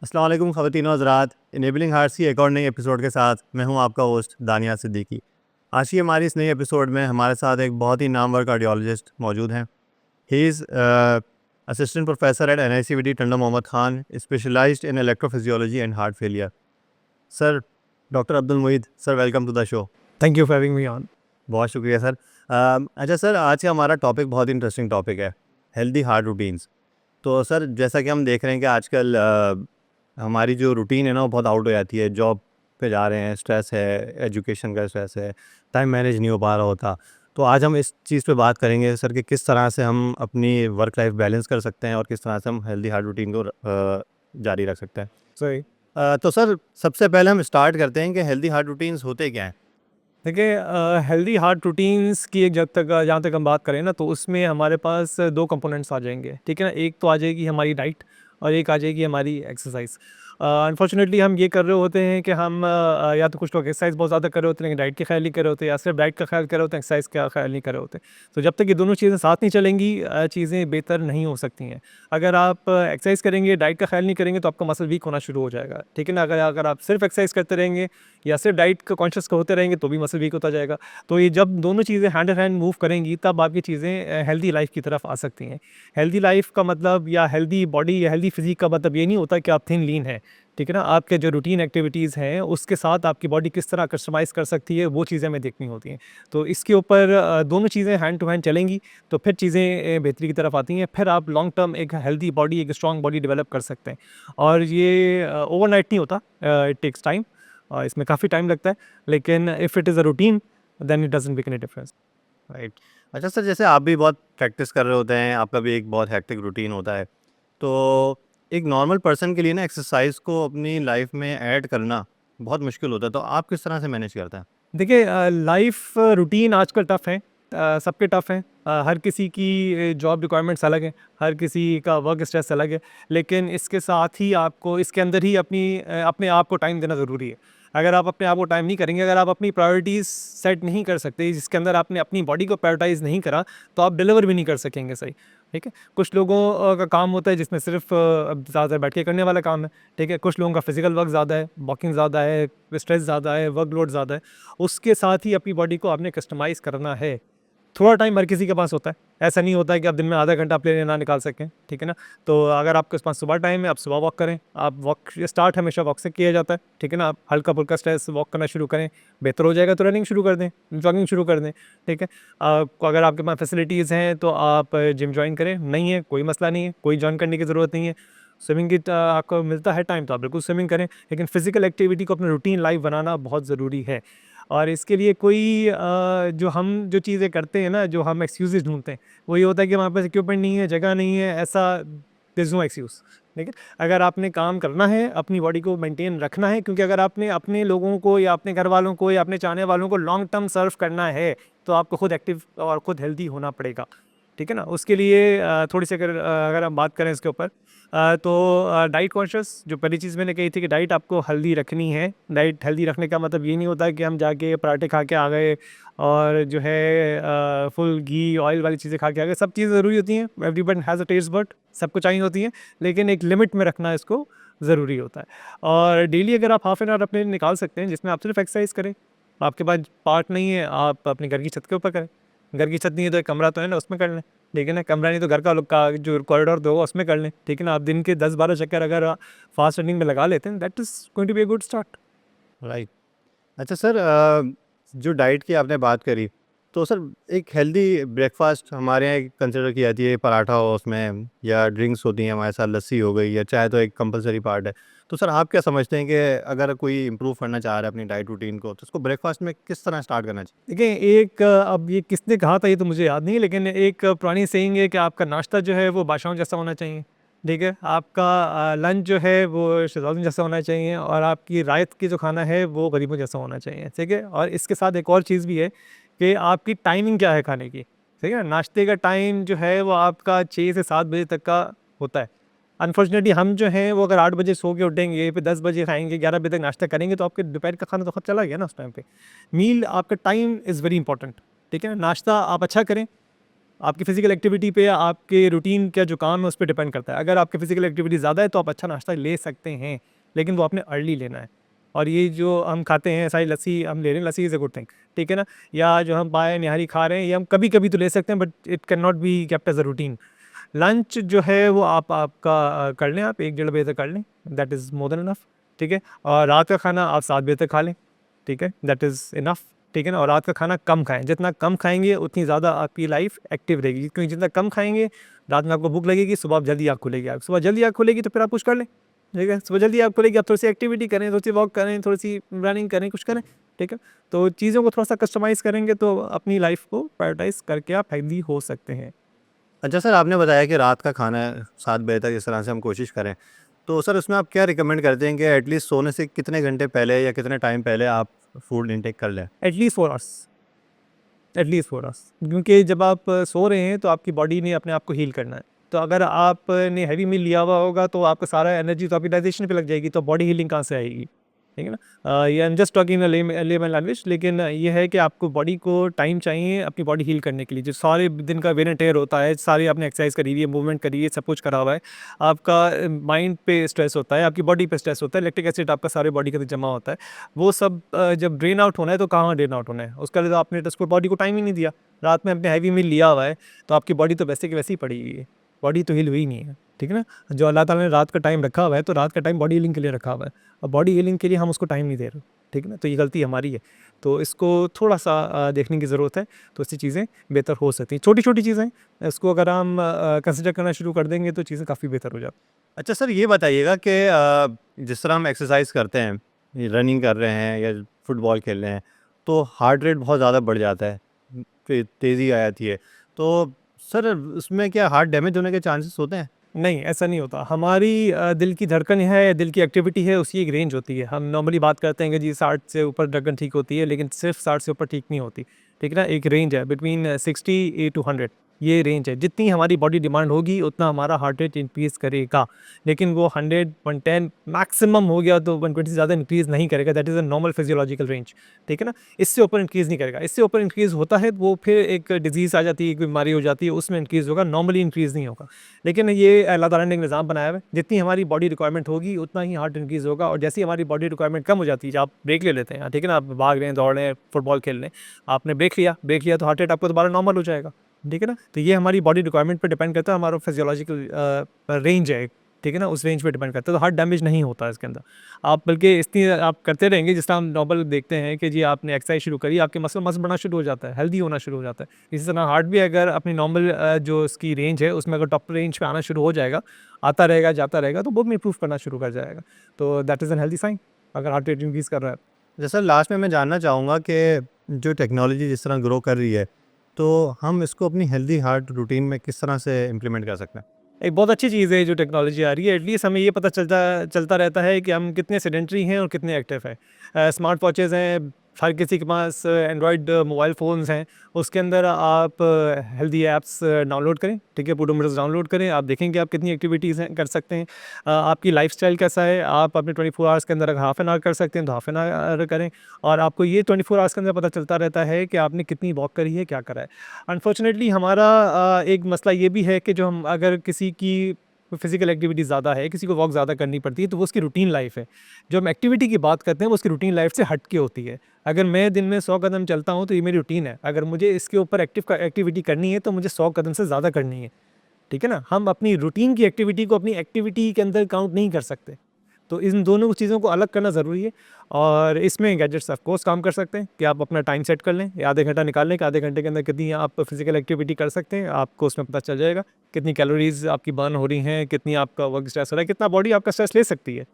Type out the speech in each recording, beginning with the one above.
अस्सलाम वालेकुम ख़वातीन व हज़रात। इनेबलिंग हार्ट्स की एक और नई एपिसोड के साथ मैं हूं आपका होस्ट दानिया सिद्दीकी। आज की हमारी इस नई एपिसोड में हमारे साथ एक बहुत ही नामवर कार्डियोलॉजिस्ट मौजूद हैं। He is assistant professor at NICVT Tando Mohammad Khan, specialized in electrophysiology and heart failure. Sir, doctor Abdul Muid sir, welcome to the show. Thank you for having me on. बहुत शुक्रिया सर। अच्छा सर, आज का हमारा टॉपिक बहुत इंटरेस्टिंग टॉपिक है, हेल्दी हार्ट रूटीन्स। तो sir, जैसा कि हम देख रहे हैं कि आजकल हमारी जो रूटीन है ना वो बहुत आउट हो जाती है। जॉब पे जा रहे हैं, स्ट्रेस है, एजुकेशन का स्ट्रेस है, टाइम मैनेज नहीं हो पा रहा होता। तो आज हम इस चीज़ पे बात करेंगे सर कि किस तरह से हम अपनी वर्क लाइफ बैलेंस कर सकते हैं और किस तरह से हम हेल्दी हार्ट रूटीन को जारी रख सकते हैं। सही। तो सर, सबसे पहले हम स्टार्ट करते हैं कि हेल्दी हार्ट रूटीन्स होते क्या हैं। देखिए, हेल्दी हार्ट रूटीन्स की एक जब तक जहाँ तक हम बात करें ना, तो उसमें हमारे पास दो कंपोनेंट्स आ जाएंगे। ठीक है ना, एक तो आ जाएगी हमारी डाइट और एक आ जाएगी हमारी एक्सरसाइज। अनफॉर्चुनेटली हम ये कर रहे होते हैं कि हम या तो कुछ लोग एक्सरसाइज बहुत ज़्यादा कर रहे होते हैं लेकिन डाइट का ख्याल नहीं कर रहे होते, या सिर्फ डाइट का ख्याल कर रहे होते हैं, एक्सरसाइज का ख्याल नहीं कर रहे होते। तो जब तक ये दोनों चीज़ें साथ नहीं चलेंगी, चीज़ें बेहतर नहीं हो सकती हैं। अगर आप एक्सरसाइज करेंगे, डाइट का ख्याल नहीं करेंगे, तो आपका मसल वीक होना शुरू हो जाएगा। ठीक है ना, अगर अगर आप सिर्फ एक्सरसाइज करते रहेंगे या सिर्फ डाइट का कॉन्शियस होते रहेंगे, तो भी मसल वीक होता जाएगा। तो ये जब दोनों चीज़ें हैंड इन हैंड मूव करेंगी, तब आपकी चीज़ें हेल्दी लाइफ की तरफ आ सकती हैं। हेल्दी लाइफ का मतलब या हेल्दी बॉडी या हेल्दी फिजिक का मतलब ये नहीं होता कि आप थिन लीन हैं। ठीक है ना, आपके जो रूटीन एक्टिविटीज़ हैं उसके साथ आपकी बॉडी किस तरह कस्टमाइज़ कर सकती है, वो चीज़ें हमें देखनी होती हैं। तो इसके ऊपर दोनों चीज़ें हैंड टू हैंड चलेंगी, तो फिर चीज़ें बेहतरी की तरफ आती हैं। फिर आप लॉन्ग टर्म एक हेल्दी बॉडी, एक स्ट्रॉन्ग बॉडी डेवलप कर सकते हैं। और ये ओवरनाइट नहीं होता, इट टेक्स टाइम। इसमें काफ़ी टाइम लगता है, लेकिन if it is a routine then it doesn't make any difference. Right. अच्छा सर, जैसे आप भी बहुत प्रैक्टिस कर रहे होते हैं, आपका भी एक बहुत हेक्टिक रूटीन होता है। तो एक नॉर्मल पर्सन के लिए ना एक्सरसाइज को अपनी लाइफ में ऐड करना बहुत मुश्किल होता है। तो आप किस तरह से मैनेज करते हैं? देखिए, लाइफ रूटीन आजकल टफ़ है, सबके टफ़ हैं। हर किसी की जॉब रिक्वायरमेंट्स अलग हैं, हर किसी का वर्क स्ट्रेस अलग है। लेकिन इसके साथ ही आपको इसके अंदर ही अपने आप को टाइम देना ज़रूरी है। अगर आप अपने आप को टाइम नहीं करेंगे, अगर आप अपनी प्रायोरिटीज़ सेट नहीं कर सकते, जिसके अंदर आपने अपनी बॉडी को प्रायोरिटाइज़ नहीं करा, तो आप डिलीवर भी नहीं कर सकेंगे सही। ठीक है? कुछ लोगों का काम होता है जिसमें सिर्फ़ ज़्यादा बैठ के करने वाला काम है। ठीक है? कुछ लोगों का फिज़िकल वर्क ज़्यादा है, वॉकिंग ज़्यादा है, स्ट्रेस ज़्यादा है, वर्कलोड ज़्यादा है। उसके साथ ही अपनी बॉडी को आपने कस्टमाइज़ करना है। थोड़ा टाइम हर किसी के पास होता है। ऐसा नहीं होता है कि आप दिन में आधा घंटा अपने लिए ना निकाल सकें, ठीक है ना? तो अगर आपके पास सुबह टाइम है, आप सुबह वॉक करें। आप वॉक स्टार्ट हमेशा वॉक से किया जाता है, ठीक है ना? आप हल्का-फुल्का स्ट्रेस वॉक करना शुरू करें, बेहतर हो जाएगा तो रनिंग शुरू कर दें, जॉगिंग शुरू कर दें, ठीक है? अगर आपके पास फैसिलिटीज़ हैं तो आप जिम जॉइन करें, नहीं है कोई मसला नहीं है, कोई जॉइन करने की ज़रूरत नहीं है। स्विमिंग की आपको मिलता है टाइम तो आप बिल्कुल स्विमिंग करें, लेकिन फिज़िकल एक्टिविटी को अपनी रूटीन लाइफ़ बनाना बहुत ज़रूरी है। और इसके लिए कोई जो चीज़ें करते हैं ना, जो हम एक्सक्यूज़ेज़ ढूँढते हैं, वो ये होता है कि हमारे पास इक्विपमेंट नहीं है, जगह नहीं है, ऐसा देयर इज़ नो एक्सक्यूज़। ठीक है? अगर आपने काम करना है, अपनी बॉडी को मेंटेन रखना है, क्योंकि अगर आपने अपने लोगों को या अपने घरवालों को या अपने चाहने वालों को लॉन्ग टर्म सर्व करना है, तो आपको खुद एक्टिव और खुद हेल्दी होना पड़ेगा। ठीक है ना? उसके लिए थोड़ी-सी अगर हम बात करें इसके ऊपर, तो डाइट कॉन्शियस जो पहली चीज़ मैंने कही थी कि डाइट आपको हेल्दी रखनी है। डाइट हेल्दी रखने का मतलब ये नहीं होता कि हम जाके पराठे खा के आ गए और जो है फुल घी, ऑयल वाली चीज़ें खा के आ गए। सब चीज़ें ज़रूरी होती हैं, everyone has a taste bud, सबको चाहिए होती हैं, लेकिन एक लिमिट में रखना इसको ज़रूरी होता है। और डेली अगर आप हाफ एन आवर अपने लिए निकाल सकते हैं जिसमें आप सिर्फ एक्सरसाइज करें, आपके पास पार्क नहीं है, आप अपने घर की छत के ऊपर करें। घर की छत नहीं है तो एक कमरा तो है ना, उसमें कर लें। ठीक है ना, कमरा नहीं तो घर का जो कॉरिडोर दो उसमें कर लें। ठीक है ना, आप दिन के 10-12 चक्कर अगर फास्ट रनिंग में लगा लेते हैं, that is going to be a good start. Right. अच्छा सर, जो डाइट की आपने बात करी, तो सर एक हेल्दी ब्रेकफास्ट हमारे यहाँ कंसिडर की जाती है, पराठा हो उसमें या ड्रिंक्स होती हैं हमारे साथ, लस्सी हो गई या चाय, तो एक कंपलसरी पार्ट है। तो सर आप क्या समझते हैं कि अगर कोई इम्प्रूव करना चाह रहा है अपनी डाइट रूटीन को, तो उसको ब्रेकफास्ट में किस तरह स्टार्ट करना चाहिए? देखिए, अब ये किसने कहा था ये तो मुझे याद नहीं, लेकिन एक पुरानी सेइंग है कि आपका नाश्ता जो है वो बादशाहों जैसा होना चाहिए। ठीक है? आपका लंच जो है वो शहज़ादों जैसा होना चाहिए, और आपकी रात की जो खाना है वो गरीबों जैसा होना चाहिए। ठीक है? और इसके साथ एक और चीज़ भी है कि आपकी टाइमिंग क्या है खाने की। ठीक है? नाश्ते का टाइम जो है वो आपका 6 से 7 बजे तक का होता है। अनफॉर्चुनेटली हम जो हैं वो अगर 8 बजे सो के उठेंगे, फिर 10 बजे खाएँगे, 11 बजे तक नाश्ता करेंगे, तो आपके दोपहर का खाना तो खत्म चला गया ना उस टाइम पे। मील आपका टाइम इज़ वेरी इंपॉर्टेंट। ठीक है? नाश्ता आप अच्छा करें, आपकी फिजिकल एक्टिविटी पे, आपके रूटीन का जो काम है उस पर डिपेंड करता है। अगर आपकी फिजिकल एक्टिविटी ज़्यादा है तो आप अच्छा नाश्ता ले सकते हैं, लेकिन वो आपने अर्ली लेना है। और ये जो हम खाते हैं सारी लस्सी हम ले रहे हैं, लस्सी इज़ अ गुड थिंग, ठीक है ना। या जो हम पाए निहारी खा रहे हैं, ये हम कभी कभी तो ले सकते हैं, but it can not be kept as a routine. Lunch जो है वो आपका कर लें, आप 1-1:30 बजे तक कर लें, that is more than enough, ठीक है। और रात का खाना आप 7 बजे तक खा लें, ठीक है, दैट इज़ इनफ, ठीक है ना। और रात का खाना कम खाएं, जितना कम खाएंगे उतनी ज़्यादा आपकी लाइफ एक्टिव रहेगी, क्योंकि जितना कम खाएंगे रात में आपको भूख लगेगी, सुबह जल्दी आँख खुलेगी। आप सुबह जल्दी आँख खुलेगी तो फिर आप कुछ कर लें, ठीक है। सुबह जल्दी आँख खुलेगी, आप थोड़ी सी एक्टिविटी करें, थोड़ी सी वॉक करें, थोड़ी सी रनिंग करें, कुछ करें, ठीक है। तो चीज़ों को थोड़ा सा कस्टमाइज़ करेंगे तो अपनी लाइफ को प्रायोरिटाइज करके आप हेल्दी हो सकते हैं। अच्छा सर, आपने बताया कि रात का खाना 7 बजे तक इस तरह से हम कोशिश करें। तो सर उसमें आप क्या रिकमेंड करते हैं कि एटलीस्ट सोने से कितने घंटे पहले या कितने टाइम पहले आप फूड इंटेक कर लें? एटलीस्ट 4 आवर्स, एटलीस्ट 4 आवर्स, क्योंकि जब आप सो रहे हैं तो आपकी बॉडी ने अपने आप को हील करना है। तो अगर आपने हैवी मील लिया हुआ होगा तो आपका सारा एनर्जी तो आपकी डाइजेशन पे लग जाएगी, तो बॉडी हीलिंग कहाँ से आएगी, ठीक है ना। ये I am just talking layman language, लेकिन ये है कि आपको बॉडी को टाइम चाहिए अपनी बॉडी हील करने के लिए। जो सारे दिन का वेर एंड टेयर होता है, सारी आपने एक्सरसाइज करी हुई है, मूवमेंट करी है, सब कुछ करा हुआ है, आपका माइंड पे स्ट्रेस होता है, आपकी बॉडी पे स्ट्रेस होता है, लैक्टिक एसिड आपका सारे बॉडी के अंदर जमा होता है। वो सब जब ड्रेन आउट होना है तो कहाँ ड्रेन आउट होना है, उसका लिए तो आपने उसको बॉडी को टाइम ही नहीं दिया। रात में आपने हैवी मील लिया हुआ है तो आपकी बॉडी तो वैसे की वैसे ही पड़ी हुई है, बॉडी तो हील हुई नहीं है, ठीक है ना। जो अल्लाह ताला ने रात का टाइम रखा हुआ है तो रात का टाइम बॉडी हीलिंग के लिए रखा हुआ है, और बॉडी हीलिंग के लिए हम उसको टाइम नहीं दे रहे, ठीक है ना। तो ये गलती हमारी है, तो इसको थोड़ा सा देखने की ज़रूरत है, तो इससे चीज़ें बेहतर हो सकती हैं। छोटी छोटी चीज़ें, इसको अगर हम कंसिडर करना शुरू कर देंगे तो चीज़ें काफ़ी बेहतर हो जाती। अच्छा सर, ये बताइएगा कि जिस तरह हम एक्सरसाइज करते हैं, रनिंग कर रहे हैं या फुटबॉल खेल रहे हैं, तो हार्ट रेट बहुत ज़्यादा बढ़ जाता है, फिर तेज़ी आ जाती है। तो सर उसमें क्या हार्ट डैमेज होने के चांसेस होते हैं? नहीं, ऐसा नहीं होता। हमारी दिल की धड़कन है या दिल की एक्टिविटी है, उसकी एक रेंज होती है। हम नॉर्मली बात करते हैं कि जी 60 से ऊपर धड़कन ठीक होती है, लेकिन सिर्फ़ 60 से ऊपर ठीक नहीं होती, ठीक है ना। एक रेंज है बिटवीन 60 टू 100, ये रेंज है। जितनी हमारी बॉडी डिमांड होगी उतना हमारा हार्ट रेट इंक्रीज़ करेगा, लेकिन वो 100, 110 मैक्सिमम हो गया तो 120 से ज़्यादा इंक्रीज़ नहीं करेगा। That is a normal physiological range, ठीक है ना। इससे ऊपर इंक्रीज़ नहीं करेगा। इससे ऊपर इंक्रीज़ होता है वो फिर एक डिज़ीज़ आ जाती है, एक बीमारी हो जाती है, उसमें इंक्रीज़ होगा, नॉर्मली इंक्रीज़ नहीं होगा। लेकिन ये अल्लाह ताला ने एक निज़ाम बनाया हुआ है, जितनी हमारी बॉडी रिक्वायरमेंट होगी उतना ही हार्ट इंक्रीज़ होगा। और जैसे ही हमारी बॉडी रिक्वायरमेंट कम हो जाती है, जब आप ब्रेक ले लेते हैं, ठीक है ना, आप भाग रहे हैं, दौड़ रहे हैं, फुटबॉल खेल रहे हैं, आपने ब्रेक लिया तो हार्ट रेट आपका दोबारा नॉर्मल हो जाएगा, ठीक है ना। तो ये हमारी बॉडी रिक्वायरमेंट पे डिपेंड करता है, हमारा फिजियोलॉजिकल रेंज है, ठीक है ना, उस रेंज पे डिपेंड करता है। तो हार्ट डैमेज नहीं होता है इसके अंदर। आप बल्कि इतनी आप करते रहेंगे, जिस तरह हम नॉर्मल देखते हैं कि जी आपने एक्सरसाइज शुरू करी, आपके मसल बढ़ना शुरू हो जाता है, हेल्दी होना शुरू हो जाता है। इसी तरह हार्ट भी अगर अपनी नॉर्मल जो उसकी रेंज है उसमें अगर टॉप रेंज पे आना शुरू हो जाएगा, आता रहेगा, जाता रहेगा, तो वो भी इंप्रूव करना शुरू कर जाएगा। तो that is an healthy sign अगर हार्ट रेट इंक्रीज़ कर रहा है। जैसा लास्ट में मैं जानना चाहूँगा कि जो टेक्नोलॉजी जिस तरह ग्रो कर रही है, तो हम इसको अपनी हेल्दी हार्ट रूटीन में किस तरह से इम्प्लीमेंट कर सकते हैं? एक बहुत अच्छी चीज़ है जो टेक्नोलॉजी आ रही है, एटलीस्ट हमें ये पता चलता रहता है कि हम कितने सेडेंटरी हैं और कितने एक्टिव हैं। स्मार्ट वॉचेज़ हैं, हर किसी के पास एंड्रॉयड मोबाइल फ़ोन्स हैं, उसके अंदर आप हेल्दी ऐप्स डाउनलोड करें, ठीक है, पूडोमीटर्स डाउनलोड करें, आप देखेंगे आप कितनी एक्टिविटीज़ हैं कर सकते हैं। आपकी लाइफ़स्टाइल कैसा है, आप अपने 24 आवर्स के अंदर अगर हाफ़ एन आवर कर सकते हैं तो हाफ़ एन आवर करें, और आपको ये 24 आवर्स के अंदर पता चलता रहता है कि आपने कितनी वॉक करी है, क्या करा है। अनफॉर्चुनेटली हमारा एक मसला ये भी है कि जो हम अगर किसी की फिजिकल एक्टिविटी ज़्यादा है, किसी को वॉक ज़्यादा करनी पड़ती है, तो वो उसकी रूटीन लाइफ है। जो हम एक्टिविटी की बात करते हैं वो उसकी रूटीन लाइफ से हट के होती है। अगर मैं दिन में 100 कदम चलता हूँ तो ये मेरी रूटीन है, अगर मुझे इसके ऊपर एक्टिविटी करनी है तो मुझे 100 कदम से ज़्यादा करनी है, ठीक है ना। हम अपनी रूटीन की एक्टिविटी को अपनी एक्टिविटी के अंदर काउंट नहीं कर सकते, तो इन दोनों चीज़ों को अलग करना ज़रूरी है। और इसमें गैजेट्स ऑफ कोर्स काम कर सकते हैं कि आप अपना टाइम सेट कर लें, आधे घंटा निकाल लें कि आधे घंटे के अंदर कितनी आप फिजिकल एक्टिविटी कर सकते हैं, आपको उसमें पता चल जाएगा कितनी कैलोरीज आपकी बर्न हो रही हैं, कितनी आपका वर्क स्ट्रेस हो रहा है, कितना बॉडी आपका स्ट्रेस ले सकती है।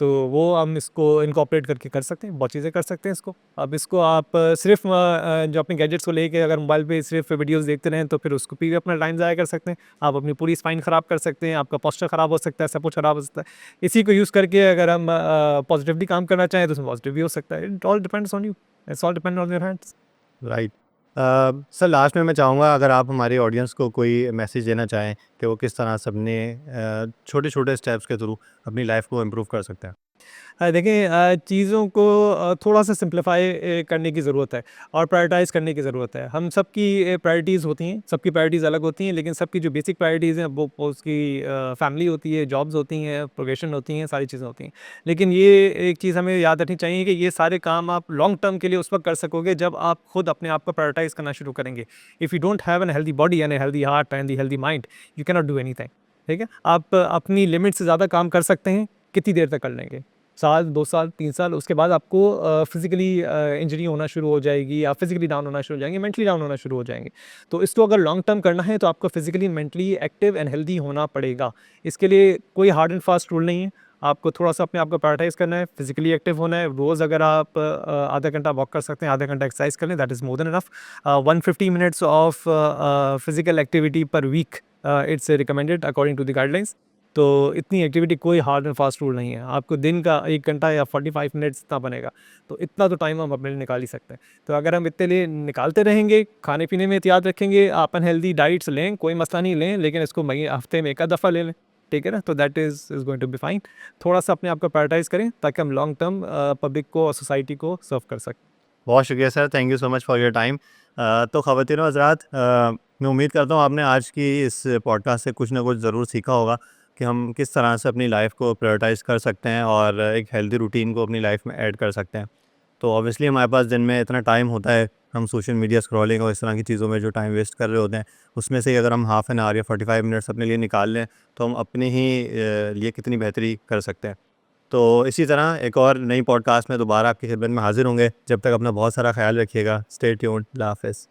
तो वो हम इसको इनकॉर्पोरेट करके कर सकते हैं, बहुत चीज़ें कर सकते हैं इसको। अब इसको आप सिर्फ जो अपने गैजेट्स को लेके अगर मोबाइल पे सिर्फ वीडियोस देखते रहें तो फिर उसको भी अपना टाइम ज़ाया कर सकते हैं। आप अपनी पूरी स्पाइन ख़राब कर सकते हैं, आपका पोस्चर ख़राब हो सकता है, सब कुछ ख़राब हो सकता है। इसी को यूज़ करके अगर हम पॉजिटिवली काम करना चाहें तो उसमें पॉजिटिव भी हो सकता है। It all depends on you, it's all depend on your hands. Right. Sir last में मैं चाहूँगा अगर आप हमारे ऑडियंस को कोई मैसेज देना चाहें कि वो किस तरह से अपने छोटे छोटे स्टेप्स के थ्रू अपनी लाइफ को इम्प्रूव कर सकते हैं। देखें, चीज़ों को थोड़ा सा सिंप्लीफाई करने की ज़रूरत है और प्रायोरिटाइज़ करने की ज़रूरत है। हम सबकी प्रायोरिटीज़ होती हैं, सबकी प्रायोरिटीज़ अलग होती हैं, लेकिन सबकी जो बेसिक प्रायोरिटीज़ हैं वो उसकी फैमिली होती है, जॉब्स होती हैं, प्रोफेशन होती हैं, सारी चीज़ें होती हैं। लेकिन ये एक चीज़ हमें याद रखनी चाहिए कि ये सारे काम आप लॉन्ग टर्म के लिए उस वक़्त कर सकोगे जब आप खुद अपने आप को प्रायोरिटाइज़ करना शुरू करेंगे। If you don't have an healthy body and a healthy heart and healthy mind, you can not do anything. ठीक है? आप अपनी लिमिट से ज़्यादा काम कर सकते हैं, कितनी देर तक कर लेंगे? साल, 2 साल, 3 साल, उसके बाद आपको फिज़िकली इंजरी होना शुरू हो जाएगी, आप फिज़िकली डाउन होना शुरू हो जाएँगे, मेंटली डाउन होना शुरू हो जाएँगे। तो इसको अगर लॉन्ग टर्म करना है तो आपको physically, mentally active and healthy होना पड़ेगा। इसके लिए कोई हार्ड एंड फास्ट रूल नहीं है। आपको थोड़ा-सा अपने आप को प्रायोरिटाइज़ करना है, फिज़िकली एक्टिव होना है। रोज़ अगर आप आधा घंटा वॉक कर सकते हैं, आधा घंटा एक्सरसाइज़ कर लें, that is more than enough. 150 minutes of physical activity per week it's recommended according to the guidelines. तो इतनी एक्टिविटी, कोई हार्ड एंड फास्ट रूल नहीं है। आपको दिन का 1 घंटा या 45 मिनट्स इतना बनेगा, तो इतना तो टाइम हम अपने लिए निकाल ही सकते हैं। तो अगर हम इतने लिए निकालते रहेंगे, खाने-पीने में एहतियात रखेंगे, आप अनहेल्दी डाइट्स लें, कोई मसला नहीं लें, लेकिन इसको मही हफ्ते में 1 आध दफ़ा ले लें, ठीक है ना? तो that is going to be fine. थोड़ा-सा अपने आप को प्रायोरिटाइज़ करें ताकि हम लॉन्ग टर्म पब्लिक को और सोसाइटी को सर्व कर सकें। बहुत शुक्रिया sir, thank you so much for your time. तो ख़वातीन व हज़रात, मैं उम्मीद करता हूँ आपने आज की इस पॉडकास्ट से कुछ ना कुछ ज़रूर सीखा होगा कि हम किस तरह से अपनी लाइफ को प्रायोरिटाइज़ कर सकते हैं और एक हेल्दी रूटीन को अपनी लाइफ में ऐड कर सकते हैं। तो ऑब्वियसली हमारे पास दिन में इतना टाइम होता है, हम सोशल मीडिया स्क्रॉलिंग और इस तरह की चीज़ों में जो टाइम वेस्ट कर रहे होते हैं, उसमें से अगर हम हाफ़ एन आवर या 45 मिनट्स अपने लिए निकाल लें, तो हम अपने ही लिए कितनी बेहतरी कर सकते हैं। तो इसी तरह एक और नई पॉडकास्ट में दोबारा आपकी खिदमत में हाज़िर होंगे। जब तक अपना बहुत सारा ख़्याल रखिएगा। Stay tuned. अल्लाह हाफ़िज़।